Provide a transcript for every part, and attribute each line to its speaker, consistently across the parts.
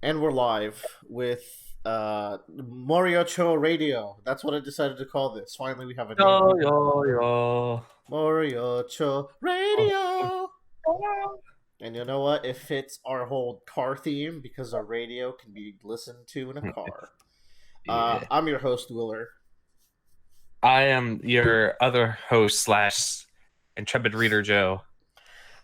Speaker 1: And we're live with Morioh Radio. That's what I decided to call this. Finally, we have a name.
Speaker 2: Yo, yo, yo.
Speaker 1: Morioh
Speaker 2: Oh,
Speaker 1: Radio. And you know what? It fits our whole car theme because our radio can be listened to in a car.
Speaker 2: yeah.
Speaker 1: I'm your host, Willer.
Speaker 2: I am your other host slash intrepid reader, Joe.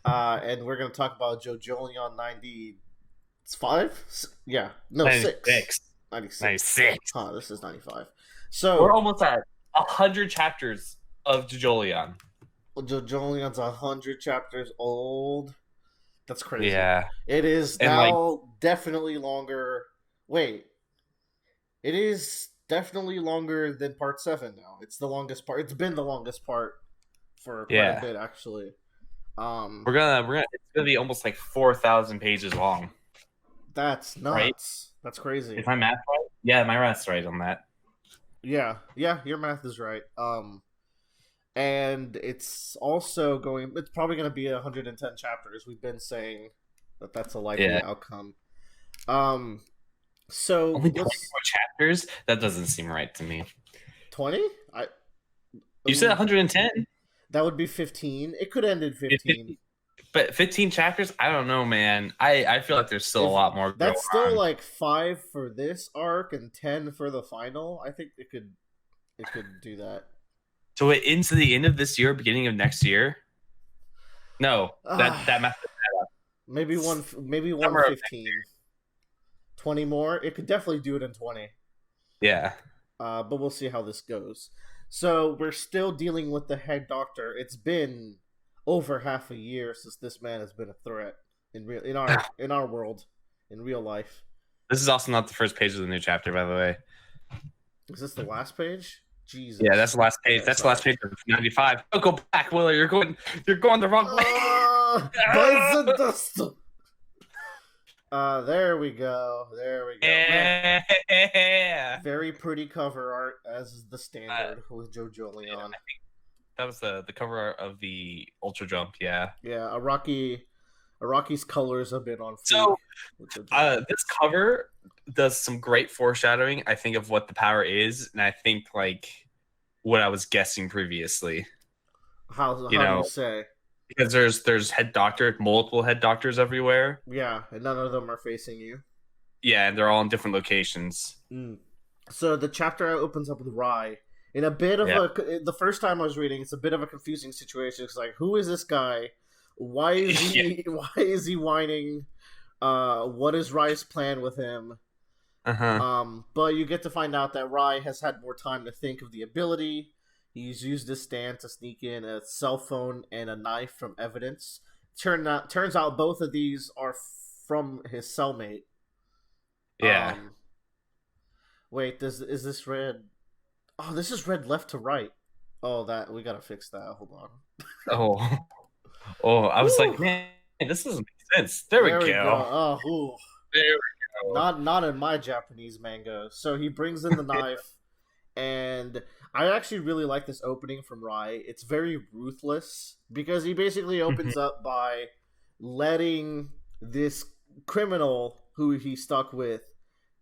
Speaker 1: And we're going to talk about Jojolion 95? Yeah. No, 6.
Speaker 2: 96.
Speaker 1: 96.
Speaker 2: 96.
Speaker 1: Huh, this is 95. So,
Speaker 2: We're almost at 100 chapters of Jojolion.
Speaker 1: Jojolion's 100 chapters old. That's crazy.
Speaker 2: Yeah.
Speaker 1: It is
Speaker 2: And,
Speaker 1: now definitely longer. Wait. It is definitely longer than part 7 now. It's the longest part. It's been the longest part for quite a bit, actually.
Speaker 2: It's gonna be almost like 4,000 pages long.
Speaker 1: That's nuts.
Speaker 2: Right?
Speaker 1: That's crazy.
Speaker 2: Is my math right? Yeah, my math's right on that.
Speaker 1: Yeah, your math is right. And it's also going. It's probably going to be 110 chapters. We've been saying that that's a likely outcome. So
Speaker 2: only 20 more chapters. That doesn't seem right to me.
Speaker 1: 20?
Speaker 2: You said 110.
Speaker 1: That would be 15. It could end in 15.
Speaker 2: But 15 chapters? I don't know, man. I feel like there's still a lot more.
Speaker 1: That's still like 5 for this arc and 10 for the final. I think it could do that.
Speaker 2: So it into the end of this year, beginning of next year? No, that math.
Speaker 1: Maybe 115. 20 more. It could definitely do it in 20.
Speaker 2: Yeah.
Speaker 1: But we'll see how this goes. So we're still dealing with the head doctor. It's been over half a year since this man has been a threat in our world, in real life.
Speaker 2: This is also not the first page of the new chapter, by the way.
Speaker 1: Is this the last page? Jesus.
Speaker 2: Yeah, that's the last page. That's the last page of 95. Don't go back, Willer. You're going the wrong way.
Speaker 1: There we go.
Speaker 2: Yeah.
Speaker 1: Very pretty cover art, as is the standard with Jojolion.
Speaker 2: Yeah, I think that was the cover art of the Ultra Jump. Yeah.
Speaker 1: Yeah, Araki's colors have been on.
Speaker 2: So, this cover does some great foreshadowing, I think, of what the power is, and I think like what I was guessing previously.
Speaker 1: How do you say?
Speaker 2: Because there's multiple head doctors everywhere.
Speaker 1: Yeah, and none of them are facing you.
Speaker 2: Yeah, and they're all in different locations.
Speaker 1: So the chapter opens up with Rai in a bit of the first time I was reading, it's a bit of a confusing situation. It's like, who is this guy? Why is he? Why is he whining? What is Rai's plan with him? But you get to find out that Rai has had more time to think of the ability. He's used this stand to sneak in a cell phone and a knife from evidence. Turns out both of these are from his cellmate.
Speaker 2: Yeah.
Speaker 1: Wait, is this red? Oh, this is red left to right. Oh, that we gotta fix that. Hold
Speaker 2: on. I was like, man, this doesn't make sense. There we go.
Speaker 1: Oh,
Speaker 2: there we
Speaker 1: go. Not in my Japanese manga. So he brings in the knife, and I actually really like this opening from Rai. It's very ruthless because he basically opens up by letting this criminal who he stuck with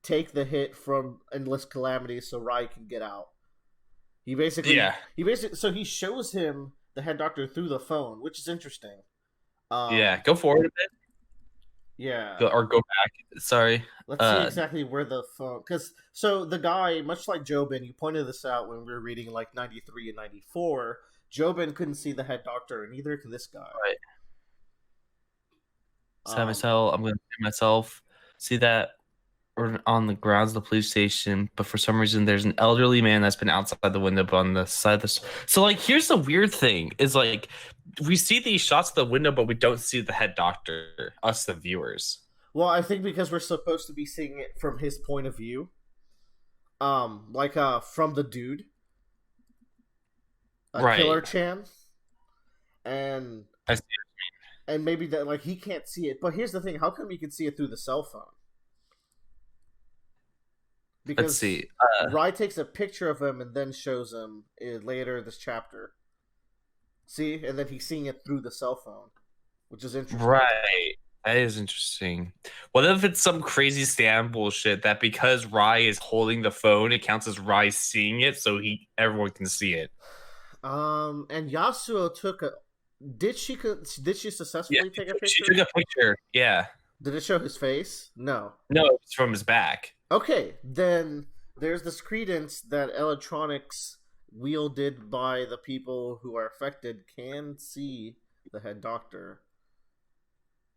Speaker 1: take the hit from endless calamity so Rai can get out. He basically so he shows him the head doctor through the phone, which is interesting.
Speaker 2: Go forward a bit.
Speaker 1: Yeah.
Speaker 2: Or go back. Sorry.
Speaker 1: Let's see exactly where the phone... So the guy, much like Jobin, you pointed this out when we were reading like 93 and 94, Jobin couldn't see the head doctor, and neither can this guy.
Speaker 2: Right. I'm going to myself. See that we're on the grounds of the police station, but for some reason there's an elderly man that's been outside the window, but on the side of the... So like, here's the weird thing, is like, we see these shots of the window, but we don't see the head doctor, us the viewers.
Speaker 1: Well, I think because we're supposed to be seeing it from his point of view. From the dude.
Speaker 2: Right.
Speaker 1: Killer Chan. And
Speaker 2: I see.
Speaker 1: And maybe that, like, he can't see it. But here's the thing, how come he can see it through the cell phone? Because
Speaker 2: let's see.
Speaker 1: Rai takes a picture of him and then shows him later this chapter. See? And then he's seeing it through the cell phone, which is interesting.
Speaker 2: Right. That is interesting. What if it's some crazy scam bullshit that because Rai is holding the phone, it counts as Rai seeing it, so everyone can see it.
Speaker 1: And Yasuo took a. Did she
Speaker 2: Yeah,
Speaker 1: successfully take a
Speaker 2: she
Speaker 1: picture?
Speaker 2: took a picture. Yeah.
Speaker 1: Did it show his face? No.
Speaker 2: No, it's from his back.
Speaker 1: Okay, then there's this credence that electronics wielded by the people who are affected can see the head doctor.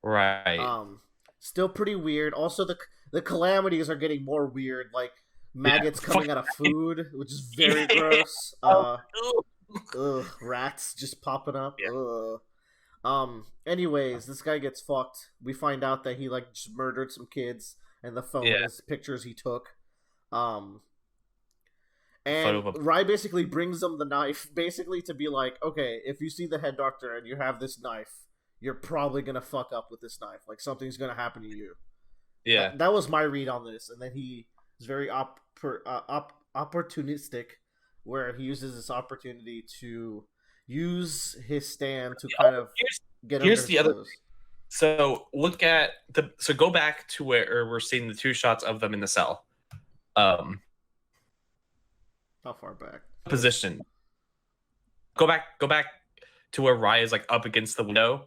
Speaker 2: Right.
Speaker 1: Um, Still pretty weird. Also, the calamities are getting more weird, like
Speaker 2: Yeah.
Speaker 1: maggots coming out of food, which is very gross. Rats just popping up.
Speaker 2: Yeah.
Speaker 1: Ugh. Anyways, this guy gets fucked. We find out that he like just murdered some kids, and the phone
Speaker 2: Yeah.
Speaker 1: is pictures he took. Um,
Speaker 2: Photo
Speaker 1: and
Speaker 2: of a
Speaker 1: Rai basically brings them the knife, basically to be like, okay, if you see the head doctor and you have this knife, you're probably gonna fuck up with this knife. Like something's gonna happen to you.
Speaker 2: yeah.
Speaker 1: That was my read on this, and then he is very opportunistic, where he uses this opportunity to use his stand to kind of get under
Speaker 2: Here's
Speaker 1: his
Speaker 2: the other.
Speaker 1: clothes.
Speaker 2: So look at so go back to where we're seeing the two shots of them in the cell. Um,
Speaker 1: How far back?
Speaker 2: Position. Go back to where Rai is like up against the window.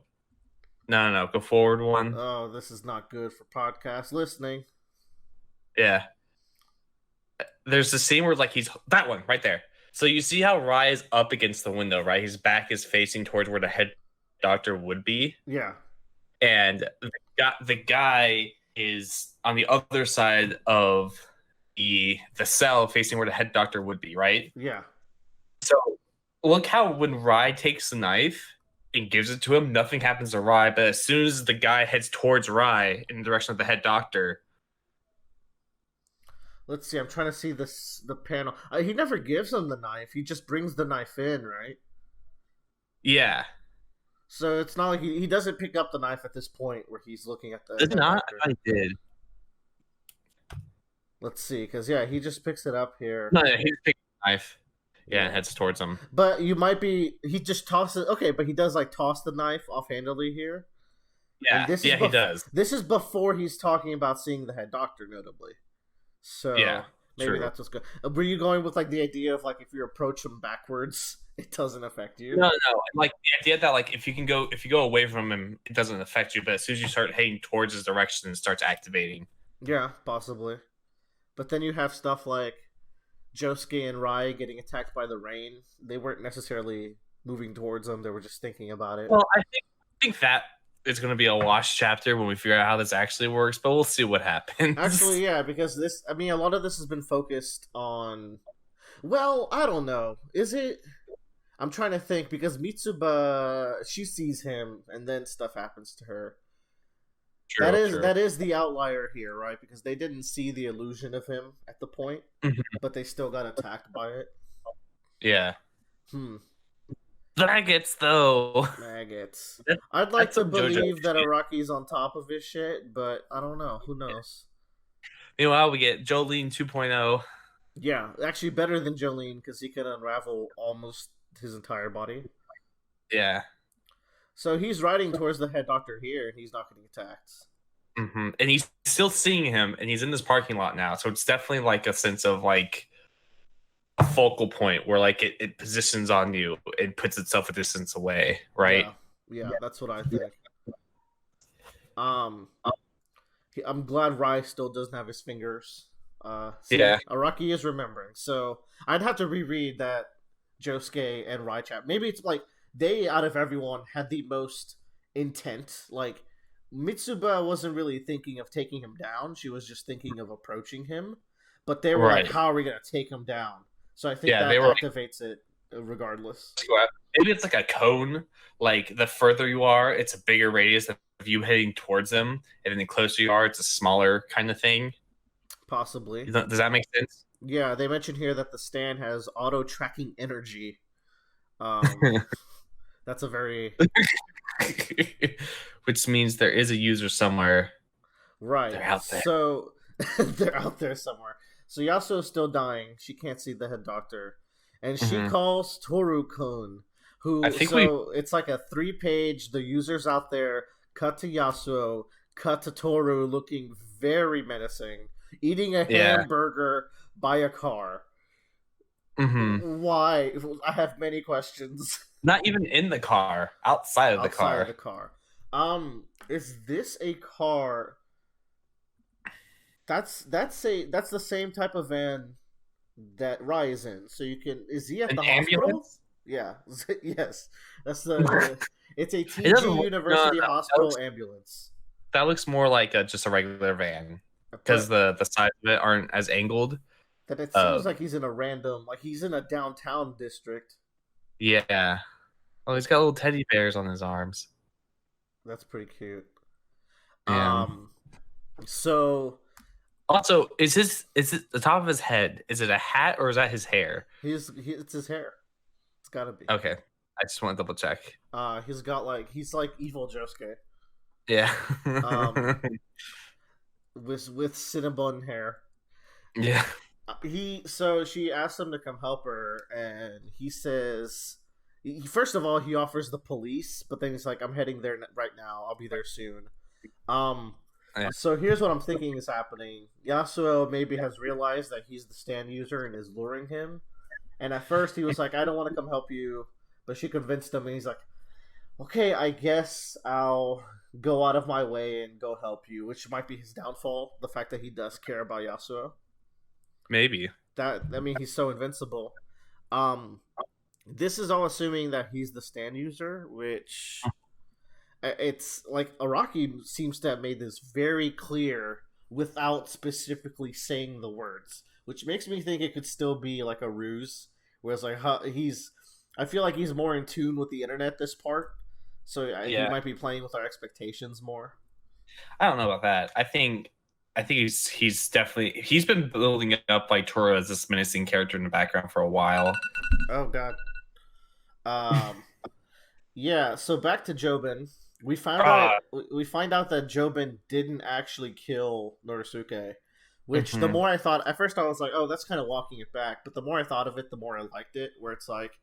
Speaker 2: No. Go forward one.
Speaker 1: Oh, this is not good for podcast listening.
Speaker 2: Yeah. There's the scene where like he's that one right there. So you see how Rai is up against the window, right? His back is facing towards where the head doctor would be.
Speaker 1: Yeah.
Speaker 2: And the guy is on the other side of the cell facing where the head doctor would be, right?
Speaker 1: Yeah.
Speaker 2: So look how when Rai takes the knife and gives it to him, nothing happens to Rai, but as soon as the guy heads towards Rai in the direction of the head doctor.
Speaker 1: Let's see. I'm trying to see the panel. He never gives him the knife. He just brings the knife in, right?
Speaker 2: Yeah.
Speaker 1: So it's not like he doesn't pick up the knife at this point where he's looking at the.
Speaker 2: Did not?
Speaker 1: Doctor.
Speaker 2: I did.
Speaker 1: Let's see, because yeah, he just picks it up here.
Speaker 2: No, he just picks the knife. Yeah, and heads towards him.
Speaker 1: But you might be. He just tosses. Okay, but he does like toss the knife offhandedly here.
Speaker 2: Yeah, he does.
Speaker 1: This is before he's talking about seeing the head doctor, notably. So
Speaker 2: yeah,
Speaker 1: maybe that's what's good. Were you going with like the idea of like if you approach him backwards, it doesn't affect you?
Speaker 2: No. Like the idea that like if you go away from him, it doesn't affect you. But as soon as you start heading towards his direction, it starts activating.
Speaker 1: Yeah, possibly. But then you have stuff like Josuke and Rai getting attacked by the rain. They weren't necessarily moving towards them; they were just thinking about it.
Speaker 2: Well, I think that is going to be a wash chapter when we figure out how this actually works. But we'll see what happens.
Speaker 1: Actually, yeah, because a lot of this has been focused on. Well, I don't know. Is it? I'm trying to think because Mitsuba, she sees him, and then stuff happens to her.
Speaker 2: True,
Speaker 1: that is the outlier here, right? Because they didn't see the illusion of him at the point, but they still got attacked by it.
Speaker 2: Yeah.
Speaker 1: The
Speaker 2: maggots, though.
Speaker 1: Maggots. I'd like to believe that Araki's on top of his shit, but I don't know. Who knows?
Speaker 2: Meanwhile, we get Jojolion 2.0.
Speaker 1: Yeah, actually better than Jolene because he can unravel almost his entire body.
Speaker 2: Yeah.
Speaker 1: So he's riding towards the head doctor here, and he's not getting attacked.
Speaker 2: And he's still seeing him, and he's in this parking lot now. So it's definitely like a sense of like a focal point where like it positions on you and puts itself a distance away, right?
Speaker 1: Yeah, that's what I think. I'm glad Rai still doesn't have his fingers. Araki is remembering. So I'd have to reread that Josuke and Rai chat. Maybe it's like they, out of everyone, had the most intent. Like, Mitsuba wasn't really thinking of taking him down. She was just thinking of approaching him. But they were like, how are we going to take him down? So I think that activates it regardless.
Speaker 2: Maybe it's like a cone. Like, the further you are, it's a bigger radius of you heading towards them. And then the closer you are, it's a smaller kind of thing.
Speaker 1: Possibly.
Speaker 2: Does that make sense?
Speaker 1: Yeah, they mentioned here that the stand has auto-tracking energy. That's a very...
Speaker 2: Which means there is a user somewhere.
Speaker 1: Right.
Speaker 2: They're out there.
Speaker 1: So, they're out there somewhere. So Yasuo is still dying. She can't see the head doctor. And she calls Toru-kun, who... it's like a 3-page, the user's out there cut to Yasuo, cut to Toru looking very menacing, eating a hamburger by a car.
Speaker 2: Mm-hmm.
Speaker 1: Why? I have many questions.
Speaker 2: Not even in the car, outside of the car.
Speaker 1: Outside of the car. Is this a car? That's the same type of van that Rai is in. So you can. Is he at
Speaker 2: An
Speaker 1: the
Speaker 2: ambulance?
Speaker 1: hospital? Yeah. Yes. That's the. It's a TG
Speaker 2: It
Speaker 1: University
Speaker 2: no,
Speaker 1: Hospital ambulance.
Speaker 2: that looks more like just a regular van because the sides of it aren't as angled.
Speaker 1: Then it seems like he's in a random, like he's in a downtown district.
Speaker 2: Yeah. Oh, he's got little teddy bears on his arms.
Speaker 1: That's pretty cute.
Speaker 2: Yeah.
Speaker 1: So
Speaker 2: also, is it the top of his head? Is it a hat or is that his hair?
Speaker 1: It's his hair. It's gotta be.
Speaker 2: Okay. I just want to double check.
Speaker 1: He's like evil Josuke.
Speaker 2: Yeah.
Speaker 1: with Cinnabon hair.
Speaker 2: Yeah.
Speaker 1: She asks him to come help her, and he says, first of all, he offers the police, but then he's like, "I'm heading there right now. I'll be there soon." So here's what I'm thinking is happening. Yasuo maybe has realized that he's the stand user and is luring him. And at first he was like, "I don't want to come help you," but she convinced him, and he's like, "Okay, I guess I'll go out of my way and go help you," which might be his downfall. The fact that he does care about Yasuo.
Speaker 2: Maybe.
Speaker 1: He's so invincible. This is all assuming that he's the stand user, which it's like Araki seems to have made this very clear without specifically saying the words, which makes me think it could still be like a ruse. Whereas like I feel like he's more in tune with the internet this part, so he might be playing with our expectations more.
Speaker 2: I don't know about that. I think he's definitely been building up like Toru as this menacing character in the background for a while.
Speaker 1: Oh god. Yeah. So back to Jobin. We find out that Jobin didn't actually kill Norisuke, which the more I thought, at first I was like, oh, that's kind of walking it back. But the more I thought of it, the more I liked it. Where it's like,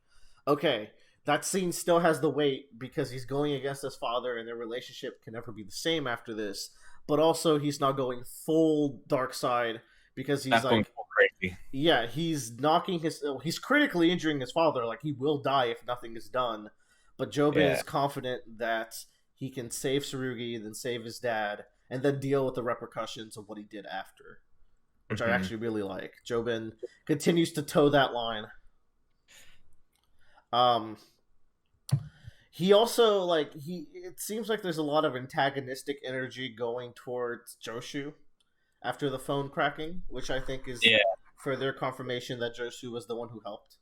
Speaker 1: okay, that scene still has the weight because he's going against his father, and their relationship can never be the same after this. But also, he's not going full dark side because he's like
Speaker 2: crazy.
Speaker 1: Yeah, he's he's critically injuring his father. Like he will die if nothing is done. But Jobin is confident that he can save Tsurugi, then save his dad, and then deal with the repercussions of what he did after, which I actually really like. Jobin continues to toe that line. He also it seems like there's a lot of antagonistic energy going towards Joshu after the phone cracking, which I think is further confirmation that Joshu was the one who helped.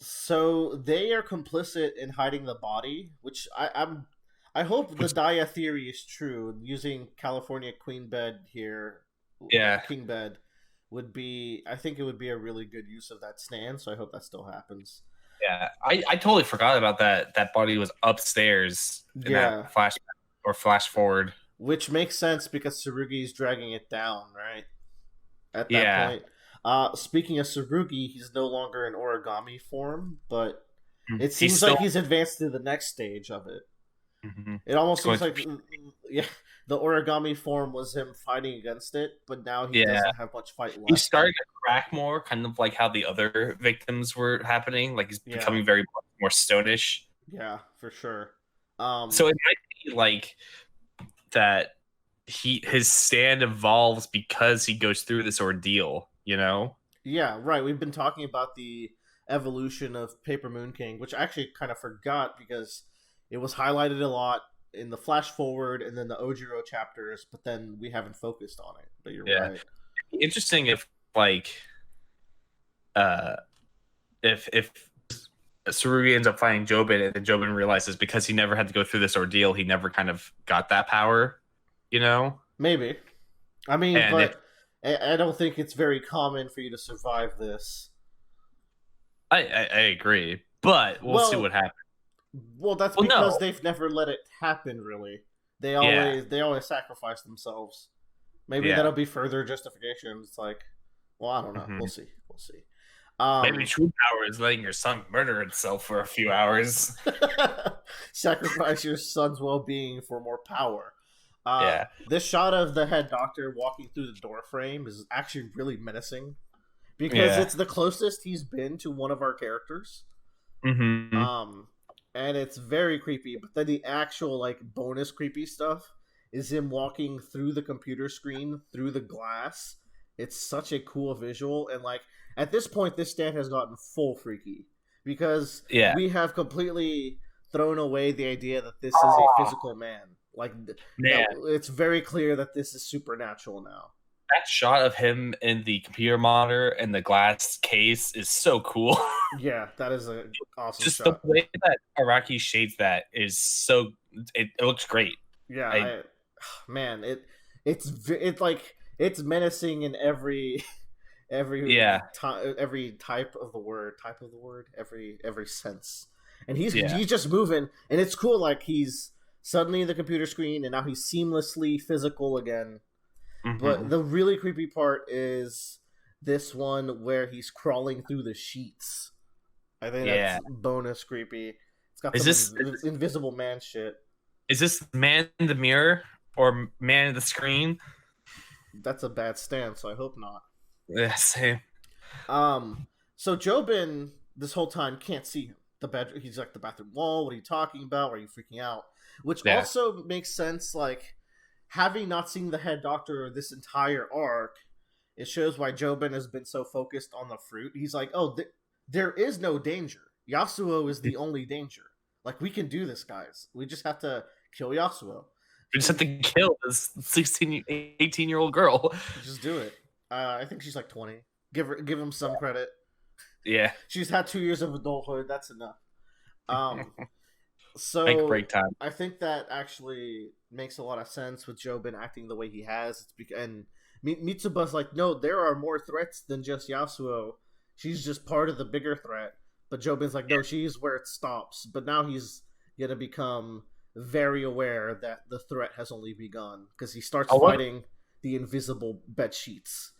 Speaker 1: So they are complicit in hiding the body, which I hope the Daya theory is true. Using California Queen Bed here, King Bed I think it would be a really good use of that stand. So I hope that still happens.
Speaker 2: Yeah, I totally forgot about that. That body was upstairs in that flashback or flash forward,
Speaker 1: which makes sense because Tsurugi is dragging it down, right? At that point. Speaking of Tsurugi, he's no longer in origami form, but it seems like he's advanced to the next stage of it. Mm-hmm. It almost seems like the origami form was him fighting against it, but now he doesn't have much fight left.
Speaker 2: He's starting to crack more, kind of like how the other victims were happening. Like he's becoming very more stonish.
Speaker 1: Yeah, for sure.
Speaker 2: So it might be like that his stand evolves because he goes through this ordeal, you know?
Speaker 1: Yeah, right. We've been talking about the evolution of Paper Moon King, which I actually kind of forgot because it was highlighted a lot in the flash forward and then the Ojiro chapters, but then we haven't focused on it. But you're right. It'd
Speaker 2: be interesting if if Tsurugi ends up fighting Jobin and then Jobin realizes because he never had to go through this ordeal, he never kind of got that power, you know?
Speaker 1: Maybe. I mean, but I don't think it's very common for you to survive this.
Speaker 2: I agree, but we'll see what happens.
Speaker 1: Well, that's because they've never let it happen. Really, they always sacrifice themselves. Maybe that'll be further justification. It's like, well, I don't know. Mm-hmm. We'll see.
Speaker 2: Maybe true power is letting your son murder itself for a few hours.
Speaker 1: Sacrifice your son's well-being for more power.
Speaker 2: Yeah.
Speaker 1: This shot of the head doctor walking through the door frame is actually really menacing because
Speaker 2: Yeah.
Speaker 1: it's the closest he's been to one of our characters.
Speaker 2: Mm-hmm.
Speaker 1: And it's very creepy. But then the actual like bonus creepy stuff is him walking through the computer screen through the glass. It's such a cool visual, and like at this point, this stand has gotten full freaky because
Speaker 2: Yeah.
Speaker 1: we have completely thrown away the idea that this is a physical man. Like,
Speaker 2: man,
Speaker 1: it's very clear that this is supernatural now.
Speaker 2: That shot of him in the computer monitor and the glass case is so cool.
Speaker 1: Yeah, that is an awesome
Speaker 2: Just
Speaker 1: shot.
Speaker 2: the way that Araki shades that is so it looks great.
Speaker 1: Yeah, man, it's like it's menacing in every every every type of the word, every sense. And he's just moving, and it's cool. Like he's suddenly in the computer screen, and now he's seamlessly physical again. Mm-hmm. But the really creepy part is this one where he's crawling through the sheets. I think that's bonus creepy. It's got some invisible man shit.
Speaker 2: Is this man in the mirror or man in the screen?
Speaker 1: That's a bad stance, so I hope not.
Speaker 2: Yeah, same.
Speaker 1: So Jobin this whole time can't see him. He's like the bathroom wall. What are you talking about? Why are you freaking out? Which also makes sense. Like having not seen the head doctor this entire arc, it shows why Jobin has been so focused on the fruit. He's like, oh, there is no danger. Yasuo is the only danger. Like we can do this, guys. We just have to kill Yasuo.
Speaker 2: We just have to kill this 18-year-old girl.
Speaker 1: Just do it. I think she's like 20. Give him some credit.
Speaker 2: Yeah.
Speaker 1: She's had 2 years of adulthood. That's enough. So
Speaker 2: like break time.
Speaker 1: I think that actually makes a lot of sense with Jobin acting the way he has. And Mitsuba's like, no, there are more threats than just Yasuo. She's just part of the bigger threat. But Jobin's like, no, she's where it stops. But now he's going to become very aware that the threat has only begun because he starts fighting the invisible bed sheets.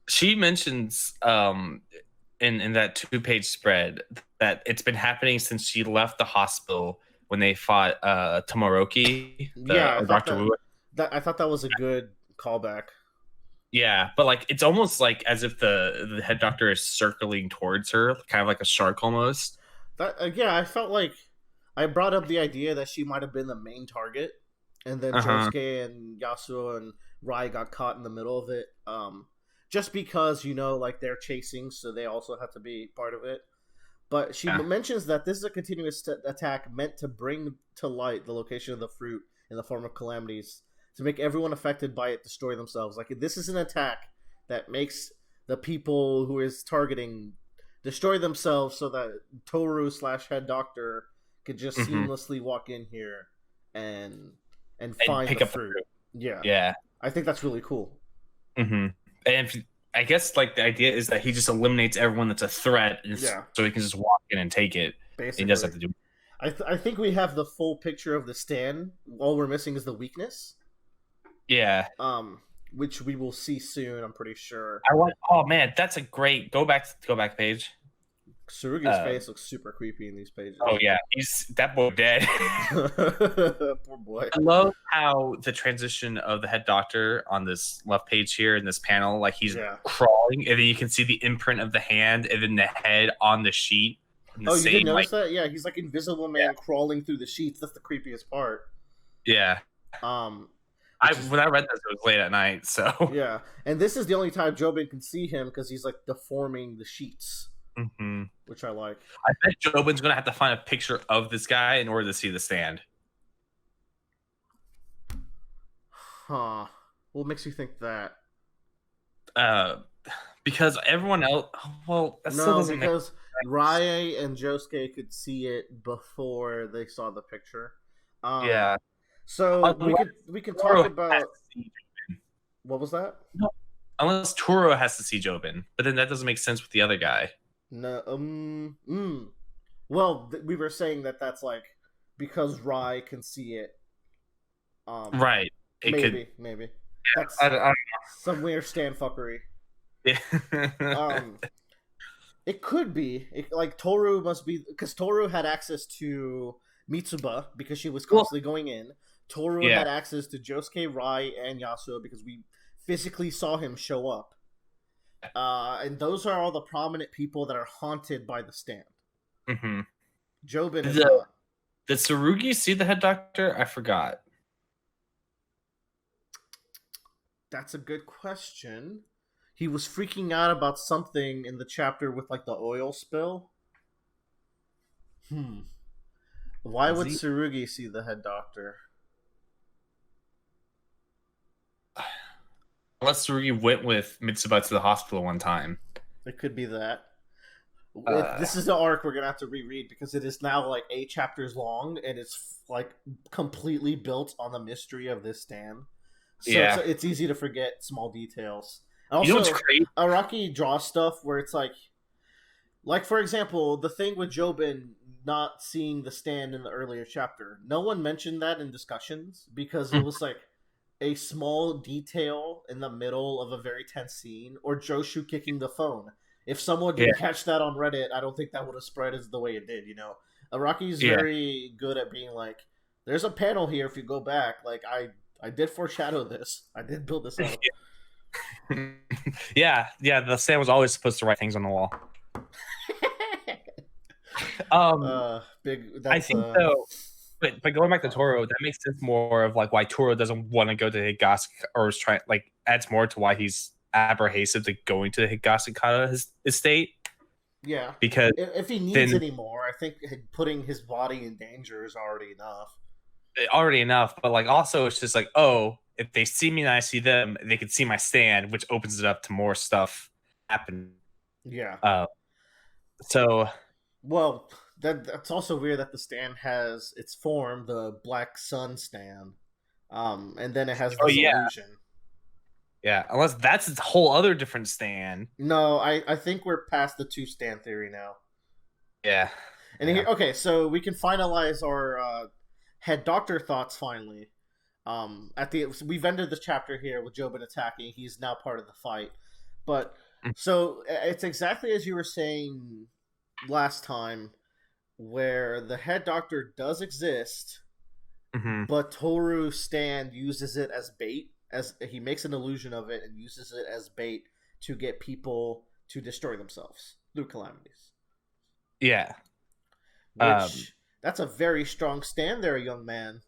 Speaker 2: She mentions in that 2-page spread that it's been happening since she left the hospital when they fought Tomoroki.
Speaker 1: I thought that was a good callback.
Speaker 2: Yeah, but like it's almost like as if the head doctor is circling towards her, kind of like a shark almost.
Speaker 1: I felt like I brought up the idea that she might have been the main target, and then Josuke and Yasuo and Rai got caught in the middle of it. Just because like they're chasing, so they also have to be part of it. But she mentions that this is a continuous attack meant to bring to light the location of the fruit in the form of calamities to make everyone affected by it destroy themselves. Like this is an attack that makes the people who is targeting destroy themselves, so that Toru / head doctor could just seamlessly walk in here and find
Speaker 2: pick
Speaker 1: the
Speaker 2: up
Speaker 1: fruit.
Speaker 2: Yeah.
Speaker 1: I think that's really cool.
Speaker 2: Mm-hmm. And I guess like the idea is that he just eliminates everyone that's a threat, so he can just walk in and take it.
Speaker 1: Basically,
Speaker 2: he doesn't have to do.
Speaker 1: I think we have the full picture of the stand. All we're missing is the weakness.
Speaker 2: Yeah.
Speaker 1: Which we will see soon. I'm pretty sure.
Speaker 2: Oh man, that's a great go back page.
Speaker 1: Tsurugi's face looks super creepy in these pages.
Speaker 2: Oh yeah, that boy dead.
Speaker 1: Poor boy.
Speaker 2: I love how the transition of the head doctor on this left page here in this panel, like he's crawling, and then you can see the imprint of the hand and then the head on the sheet.
Speaker 1: You didn't notice that? Yeah, he's like Invisible Man crawling through the sheets. That's the creepiest part.
Speaker 2: Yeah. When I read this, it was late at night, so
Speaker 1: yeah. And this is the only time Jobin can see him because he's like deforming the sheets.
Speaker 2: Mm-hmm.
Speaker 1: Which I like.
Speaker 2: I bet Jobin's gonna have to find a picture of this guy in order to see the stand.
Speaker 1: Huh. What makes you think that?
Speaker 2: Because everyone else. Well, that still doesn't
Speaker 1: because Rai and Josuke could see it before they saw the picture.
Speaker 2: Yeah.
Speaker 1: So we can talk about. What was that?
Speaker 2: No, unless Turo has to see Jobin, but then that doesn't make sense with the other guy.
Speaker 1: No. Well, we were saying that's like because Rai can see it.
Speaker 2: Right.
Speaker 1: Maybe.
Speaker 2: Yeah,
Speaker 1: that's
Speaker 2: I don't know.
Speaker 1: Some weird stand fuckery.
Speaker 2: Yeah.
Speaker 1: It could be like Toru must be because Toru had access to Mitsuba because she was
Speaker 2: Well,
Speaker 1: constantly going in. Toru
Speaker 2: yeah.
Speaker 1: had access to Josuke, Rai, and Yasuo because we physically saw him show up. And those are all the prominent people that are haunted by the stand.
Speaker 2: Mm-hmm.
Speaker 1: Jobin is
Speaker 2: The
Speaker 1: not.
Speaker 2: Did Tsurugi see the head doctor? I forgot.
Speaker 1: That's a good question. He was freaking out about something in the chapter with like the oil spill. Why
Speaker 2: Was
Speaker 1: would
Speaker 2: he?
Speaker 1: Tsurugi see the head doctor?
Speaker 2: Unless Tsurugi went with Mitsuba to the hospital one time.
Speaker 1: It could be that.
Speaker 2: Uh,
Speaker 1: This is the arc we're gonna have to reread because it is now like 8 chapters long and it's like completely built on the mystery of this stand. So
Speaker 2: yeah.
Speaker 1: it's easy to forget small details.
Speaker 2: You know what's
Speaker 1: Also,
Speaker 2: crazy?
Speaker 1: Araki draws stuff where it's like for example, the thing with Jobin not seeing the stand in the earlier chapter. No one mentioned that in discussions because it was like a small detail in the middle of a very tense scene, or Joshu kicking the phone. If someone
Speaker 2: Yeah.
Speaker 1: didn't catch that on Reddit, I don't think that would have spread as the way it did. Araki's
Speaker 2: Yeah.
Speaker 1: very good at being like, "There's a panel here. If you go back, like I did foreshadow this. I did build this up."
Speaker 2: Yeah. The Sam was always supposed to write things on the wall.
Speaker 1: Big.
Speaker 2: I
Speaker 1: That's
Speaker 2: think though, but going back to Toro, that makes sense more of like why Toro doesn't want to go to Higashi, or is trying, like, adds more to why he's apprehensive to going to the Higashi estate.
Speaker 1: Yeah,
Speaker 2: Because
Speaker 1: if he needs any more, I think putting his body in danger is
Speaker 2: already enough. But like, also, it's just like, oh, if they see me and I see them, they can see my stand, which opens it up to more stuff happen.
Speaker 1: Yeah.
Speaker 2: So,
Speaker 1: well, that's also weird that the stand has its form, the Black Sun stand, and then it has this illusion.
Speaker 2: Yeah, unless that's a whole other different stand.
Speaker 1: No, I think we're past the 2 stand theory now.
Speaker 2: Yeah.
Speaker 1: And here, okay, so we can finalize our head doctor thoughts finally. We've ended the chapter here with Jobin attacking. He's now part of the fight, but so it's exactly as you were saying last time, where the head doctor does exist, but Toru's stand uses it as bait. As he makes an illusion of it and uses it as bait to get people to destroy themselves through calamities.
Speaker 2: Yeah.
Speaker 1: That's a very strong stand there, young man.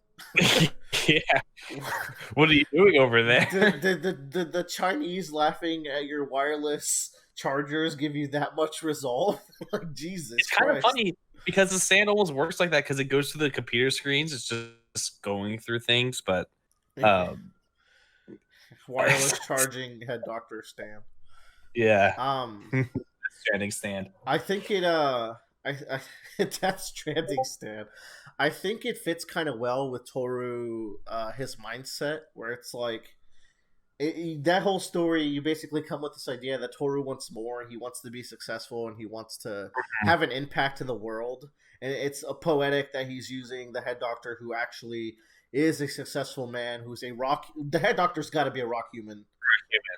Speaker 2: Yeah. What are you doing over there?
Speaker 1: The Chinese laughing at your wireless chargers give you that much resolve? Like, Jesus
Speaker 2: It's kind of funny because the stand almost works like that because it goes through the computer screens. It's just going through things, but
Speaker 1: wireless charging head doctor stand.
Speaker 2: Yeah. Stranding stand.
Speaker 1: I think it that's stranding stand. I think it fits kind of well with Toru, his mindset, where it's like that whole story. You basically come with this idea that Toru wants more. He wants to be successful, and he wants to have an impact in the world. And it's a poetic that he's using the head doctor, who actually is a successful man, who's a rock. The head doctor's got to be a rock human.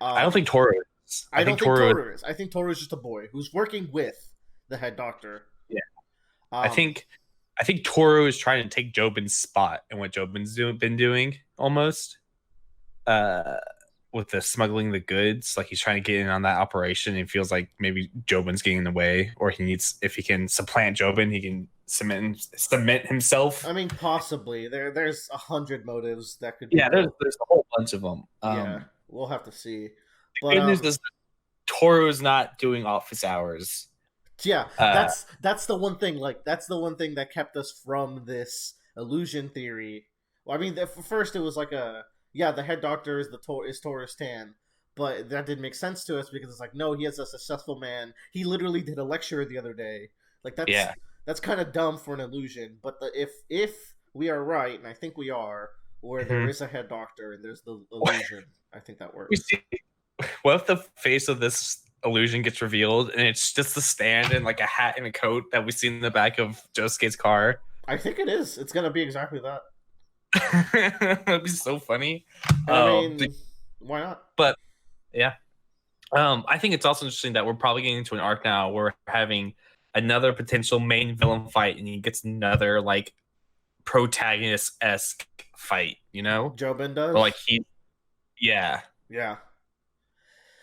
Speaker 2: I don't think Toru is.
Speaker 1: I don't think Toru is. I think Toru is just a boy who's working with the head doctor.
Speaker 2: Yeah. I think Toru is trying to take Jobin's spot and what Jobin's been doing almost. With the smuggling the goods, like he's trying to get in on that operation and feels like maybe Jobin's getting in the way, or if he can supplant Jobin, he can cement himself.
Speaker 1: I mean, possibly. There's 100 motives that could be.
Speaker 2: Yeah, there's a whole bunch of them.
Speaker 1: Yeah, we'll have to see.
Speaker 2: The good news is Toru's not doing office hours.
Speaker 1: Yeah, that's the one thing. Like, that's the one thing that kept us from this illusion theory. Well, I mean, first it was like the head doctor is Toru's stand, but that didn't make sense to us because it's like, no, he is a successful man. He literally did a lecture the other day. Like, that's kind of dumb for an illusion. But if we are right, and I think we are, where there is a head doctor and there's the illusion, I think that works.
Speaker 2: What if the face of this illusion gets revealed and it's just the stand and like a hat and a coat that we see in the back of Josuke's car?
Speaker 1: I think it is. It's gonna be exactly that.
Speaker 2: That'd be so funny.
Speaker 1: I mean, why not?
Speaker 2: But yeah. I think it's also interesting that we're probably getting into an arc now where we're having another potential main villain fight, and he gets another like protagonist-esque fight, you know?
Speaker 1: Jobin
Speaker 2: Or like
Speaker 1: does.
Speaker 2: yeah,
Speaker 1: Yeah.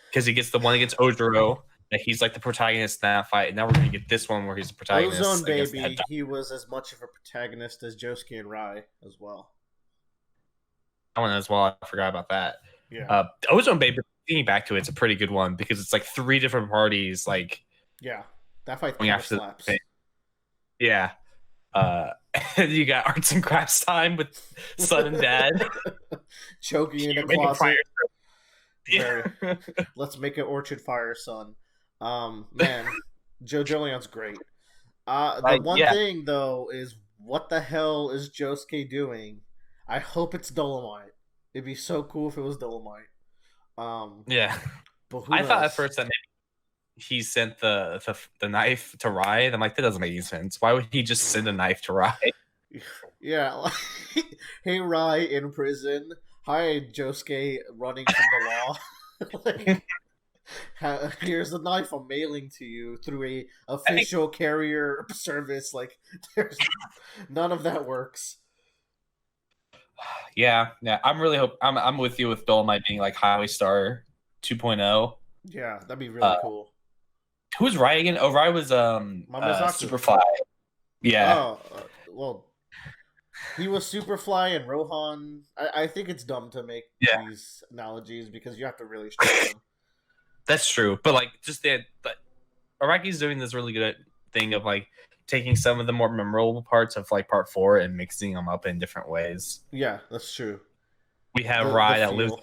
Speaker 2: because he gets the one against Ojiro that he's like the protagonist in that fight, and now we're gonna get this one where he's the
Speaker 1: Ozone
Speaker 2: protagonist against the head
Speaker 1: Baby, he was as much of a protagonist as Josuke and Rai as well.
Speaker 2: one as well. I forgot about that.
Speaker 1: Yeah.
Speaker 2: Ozone Baby, thinking back to it, it's a pretty good one because it's like three different parties like
Speaker 1: Yeah. That fight
Speaker 2: going
Speaker 1: kind of
Speaker 2: after
Speaker 1: slaps.
Speaker 2: yeah. Uh, you got arts and crafts time with son and dad.
Speaker 1: Choking in a
Speaker 2: Make a fire.
Speaker 1: closet.
Speaker 2: Yeah.
Speaker 1: Let's make an orchard fire, son. Man, Jojolion's great. The one
Speaker 2: Yeah.
Speaker 1: thing though is, what the hell is Josuke doing? I hope it's Dolomite. It'd be so cool if it was Dolomite.
Speaker 2: Yeah.
Speaker 1: But who
Speaker 2: I
Speaker 1: knows?
Speaker 2: thought at first that maybe he sent the knife to Rai, and I'm like, that doesn't make any sense. Why would he just send a knife to Rai?
Speaker 1: Yeah, like, hey Rai in prison. Hi Josuke running from the law. Like, here's the knife I'm mailing to you through a official carrier service. Like, there's none of that works.
Speaker 2: Yeah. I'm really I'm with you with Dolomite being like Highway Star 2.0.
Speaker 1: Yeah, that'd be really cool.
Speaker 2: Who's Rai again? Oh, Rai was
Speaker 1: Mamizaku.
Speaker 2: Superfly. Yeah.
Speaker 1: Oh, well, he was Superfly and Rohan. I think it's dumb to make these analogies because you have to really stretch them.
Speaker 2: That's true, but like just but Araki's doing this really good thing of like taking some of the more memorable parts of like part 4 and mixing them up in different ways.
Speaker 1: Yeah, that's true.
Speaker 2: We have Rai that lives,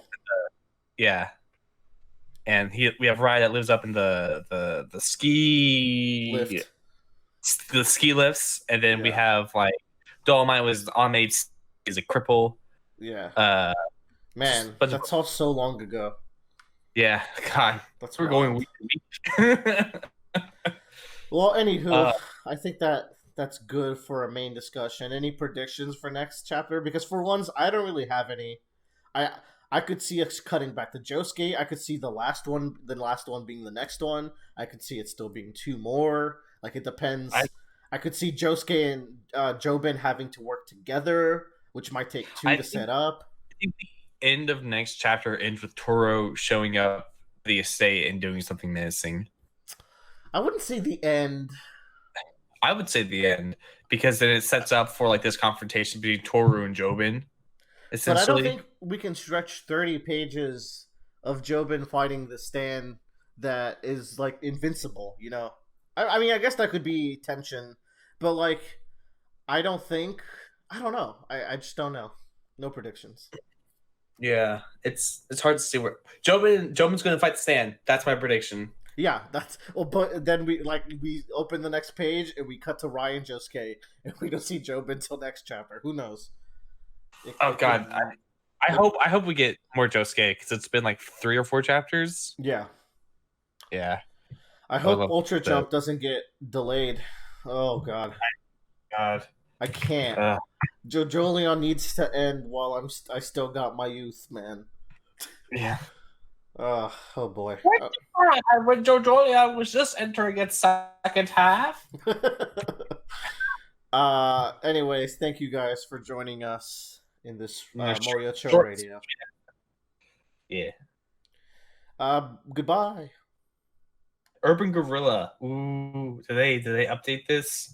Speaker 2: and we have Rai that lives up in the ski
Speaker 1: lift,
Speaker 2: the ski lifts, and then we have like Dolomite was on a is a cripple.
Speaker 1: Yeah. Man, that's all so long ago.
Speaker 2: Yeah, God, we're going week to
Speaker 1: week. Well, anywho, I think that's good for a main discussion. Any predictions for next chapter? Because for once, I don't really have any. I could see us cutting back to Josuke. I could see the last one being the next one. I could see it still being 2 more. Like, it depends. I could see Josuke and Jobin having to work together, which might take 2 to set up.
Speaker 2: I think the end of next chapter ends with Toro showing up the estate and doing something menacing.
Speaker 1: I wouldn't say the end.
Speaker 2: I would say the end, because then it sets up for like this confrontation between Toru and Jobin.
Speaker 1: But I don't think we can stretch 30 pages of Jobin fighting the stand that is like invincible, you know? I mean, I guess that could be tension, but like, I don't know. I just don't know. No predictions.
Speaker 2: Yeah, it's hard to see where Jobin's going to fight the stand. That's my prediction.
Speaker 1: Yeah, that's. Well, but then we open the next page and we cut to Ryan Josuke, and we don't see Jobin until next chapter. Who knows?
Speaker 2: God, I hope we get more Josuke, because it's been like 3 or 4 chapters.
Speaker 1: Yeah.
Speaker 2: I
Speaker 1: hope Ultra Jump doesn't get delayed. Oh God. I can't. Jojolion needs to end while I still got my youth, man.
Speaker 2: Yeah.
Speaker 1: Oh boy.
Speaker 2: When Jojolion was just entering its second half.
Speaker 1: Anyways, thank you guys for joining us in this Morioh Show Radio.
Speaker 2: Yeah.
Speaker 1: Goodbye.
Speaker 2: Urban Gorilla. Ooh, did they update this?